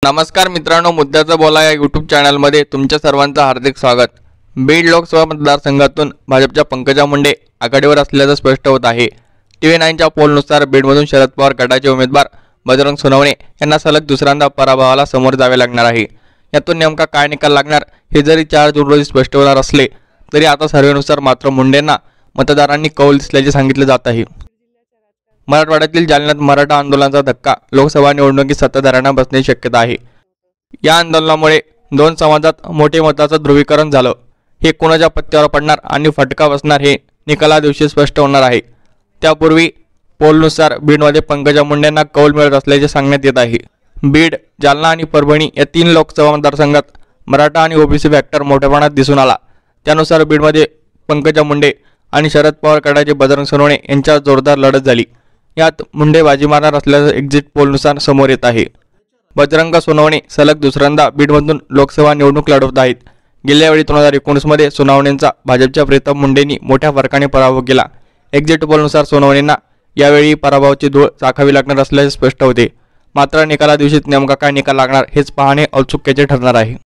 नमस्कार मित्रांनो, मुद्द्याचं बोला या यूट्यूब चॅनलमध्ये तुमच्या सर्वांचं हार्दिक स्वागत। बीड लोकसभा मतदारसंघातून भाजपच्या पंकजा मुंडे आघाडीवर असल्याचं स्पष्ट होत आहे। TV9च्या पोलनुसार बीडमधून शरद पवार गटाचे उमेदवार बजरंग सोनवणे यांना सलग दुसऱ्यांदा पराभवाला समोर जावे लागणार आहे। यातून नेमका काय निकाल लागणार हे जरी 4 जून रोजी स्पष्ट होणार असले तरी आता सर्वेनुसार मात्र मुंडेंना मतदारांनी कौल दिल्याचे सांगितले जात आहे। मराठवाड्यातील जालन्यात मराठा आंदोलनाचा धक्का लोकसभा निवडणुकीत सत्ताधाऱ्यांना बसण्याची शक्यता आहे। या आंदोलनामुळे 2 समाजात मोठे मताचं ध्रुवीकरण झालं। हे कोणाच्या पत्त्यावर पडणार आणि फटका बसणार हे निकाला दिवशी स्पष्ट होणार आहे। त्यापूर्वी पोलनुसार बीडमध्ये पंकजा मुंडेंना कौल मिळत असल्याचे सांगण्यात येत आहे। बीड, जालना आणि परभणी या 3 लोकसभा मतदारसंघात मराठा आणि ओबीसी फॅक्टर मोठ्या प्रमाणात दिसून आला। त्यानुसार बीडमध्ये पंकजा मुंडे आणि शरद पवार गटाचे बजरंग सोनवणे यांच्यात जोरदार लढत झाली। यात मुंडे बाजी मारणार असल्याचं एक्झिट पोलनुसार समोर येत आहे। बजरंग सोनवणे सलग दुसऱ्यांदा बीडमधून लोकसभा निवडणूक लढवत आहेत। गेल्या वेळी 2019 मध्ये सोनवणेंचा भाजपच्या प्रीतम मुंडेंनी मोठ्या फरकाने पराभव केला। एक्झिट पोलनुसार सोनवणेंना यावेळी पराभवाची धूळ चाखावी लागणार असल्याचे स्पष्ट होते। मात्र निकाला दिवशी नेमका काय निकाल लागणार हेच पाहणे औत्सुक्याचे ठरणार आहे।